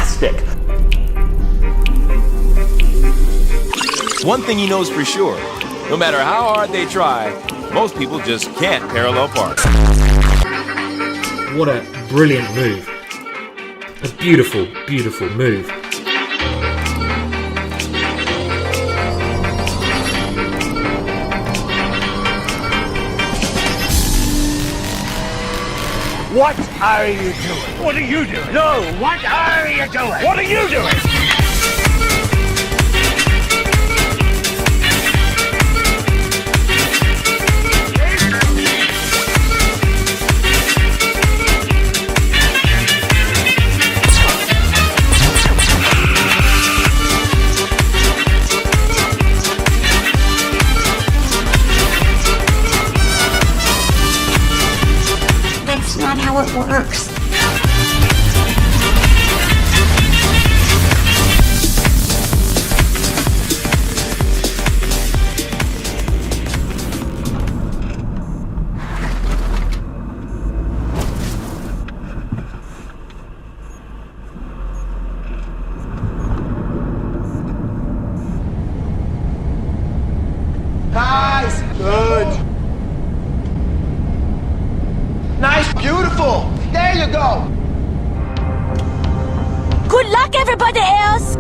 fantastic. One thing he knows for sure, no matter how hard they try, most people just can't parallel park. What a brilliant move. A beautiful, beautiful move. What are you doing? What are you doing? No, what are you doing? What are you doing? That's not how it works. Nice. Good. Nice. Beautiful. There you go. Good luck, everybody else!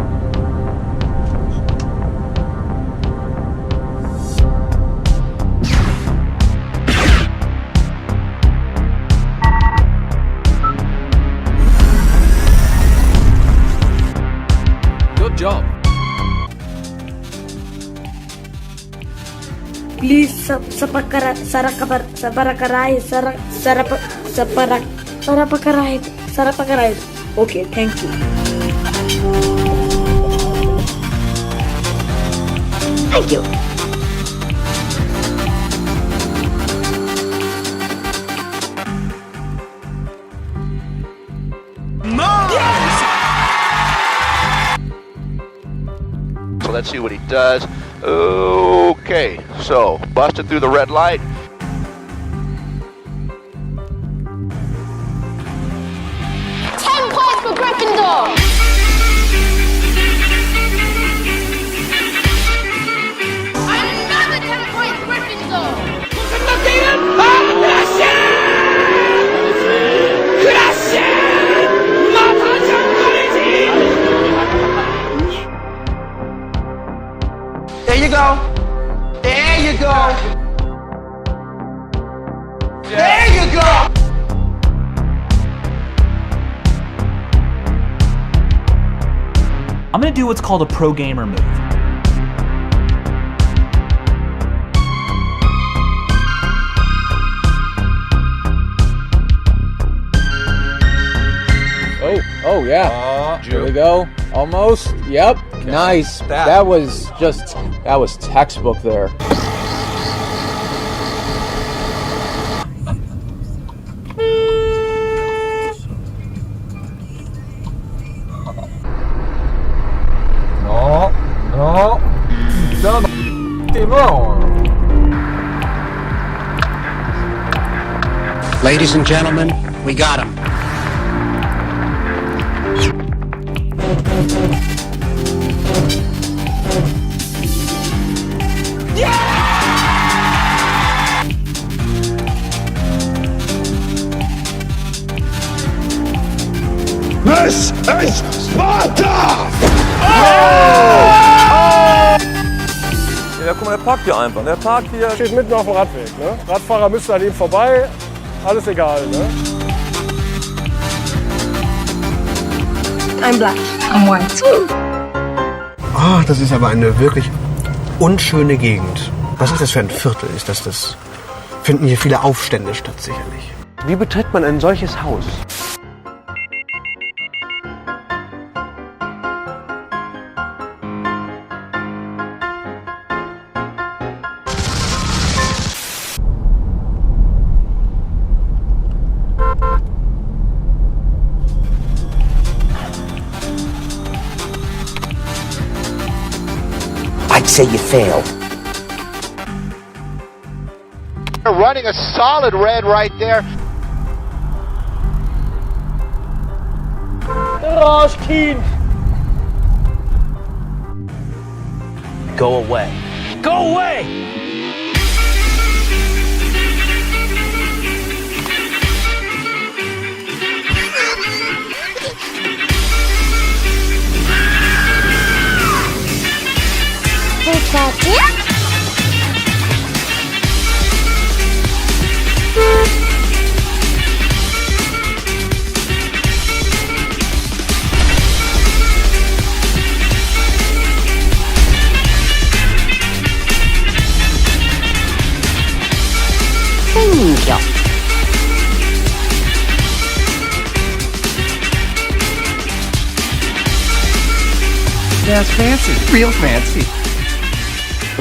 Good job. Please, sarapakaray. Okay, thank you. Thank you. So let's see what he does. Okay, so busted through the red light. For Gryffindor! Another 10 points Gryffindor! There you go. There you go. There you go. I'm gonna do what's called a pro gamer move. Oh yeah. There we go. Almost. Yep. Nice. That was textbook there. Ladies and gentlemen, we got him. This is Sparta! Ja, guck mal, der parkt hier einfach. Der parkt hier. Steht mitten auf dem Radweg. Ne? Radfahrer müssen an ihm vorbei. Alles egal. Ne? I'm black. I'm white. Ah, das ist aber eine wirklich unschöne Gegend. Was ist das für ein Viertel? Finden hier viele Aufstände statt, sicherlich. Wie betritt man ein solches Haus? I'd say you failed. They're running a solid red right there. Arschkind! Go away. Go away! That's fancy. Real fancy.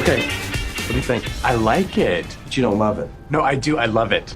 Okay, what do you think? I like it. But you don't love it. No, I do. I love it.